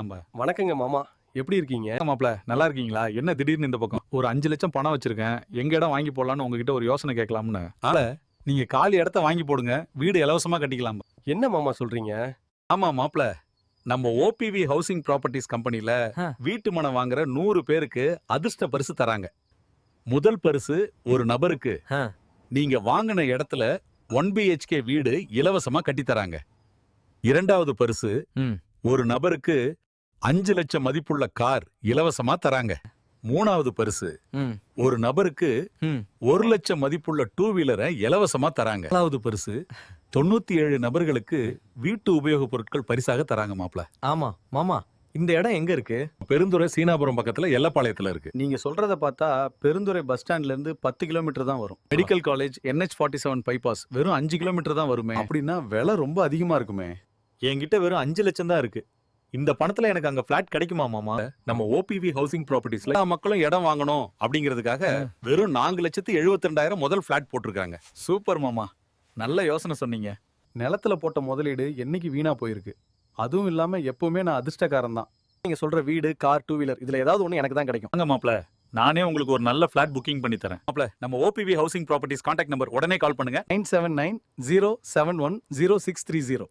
நம்ம. வணக்கங்க மாமா, எப்படி இருக்கீங்க? மாப்ள நல்லா இருக்கீங்களா? என்ன திடீர்னு இந்த பக்கம்? ஒரு 5 லட்சம் பணம் வச்சிருக்கேன். எங்க இடம் வாங்கி போடலாம்னு உங்ககிட்ட ஒரு யோசனை கேட்கலாம்னு. நீங்க காலி இடத்த வாங்கி போடுங்க. வீடு இலவசமா கட்டிக்கலாம். என்ன மாமா சொல்றீங்க? ஆமா மாப்ள. நம்ம ஓபிவி ஹவுசிங் ப்ராப்பர்ட்டிஸ் கம்பெனில வீட்டு மனம் வாங்குற 100 பேருக்கு அதிர்ஷ்ட பரிசு தராங்க. முதல் பரிசு ஒரு நபருக்கு நீங்க வாங்கின இடத்துல 1 BHK வீடு இலவசமா கட்டி தராங்க. இரண்டாவது பரிசு ஒரு நபருக்கு 5 லட்சம் மதிப்புள்ள கார் இலவசமா தராங்க. மூணாவது பரிசு ஒரு நபருக்கு 1 லட்சம் மதிப்புள்ள 2 வீலரை இலவசமா தராங்க. நாலாவது பரிசு 97 நபர்களுக்கு வீட்டு உபயோகப் பொருட்கள் பரிசாக தராங்க மாப்ள. ஆமா மாமா, இந்த இடம் எங்க இருக்கு? பெருந்துறை சீனாபுரம் பக்கத்துல எல்லப்பாளையத்துல இருக்கு. நீங்க சொல்றத பார்த்தா பெருந்துறை பஸ் ஸ்டாண்ட்ல இருந்து 10 கிலோமீட்டர் தான் வரும். மெடிக்கல் காலேஜ் NH47 பைபாஸ் வெறும் 5 கிலோமீட்டர் தான் வருமே. அப்படின்னா விலை ரொம்ப அதிகமா இருக்குமே. என்கிட்ட வெறும் 5 லட்சம் தான் இருக்கு. இந்த பணத்துல எனக்கு அங்க பிளாட் கிடைக்குமா மாமா? நம்ம ஓபிவி ஹவுசிங் ப்ராப்பர்ட்டிஸ்ல எல்லா மக்களும் இடம் வாங்கணும் அப்படிங்கிறதுக்காக வெறும் 4,72,000 முதல் பிளாட் போட்டிருக்காங்க. சூப்பர் மாமா, நல்ல யோசனை சொன்னீங்க. நிலத்துல போட்ட முதலீடு என்னைக்கு வீணா போயிருக்கு. அதுவும் இல்லாம எப்பவுமே நான் அதிர்ஷ்டக்காரன் தான். நீங்க சொல்ற வீடு, கார், 2 வீலர் இதுல ஏதாவது ஒண்ணு எனக்கு தான் கிடைக்கும். வாங்க மாப்ள, நானே உங்களுக்கு ஒரு நல்ல பிளாட் புக்கிங் பண்ணி தரேன். மாப்ள, நம்ம OPV housing properties contact number உடனே கால் பண்ணுங்க. 979 071 0630.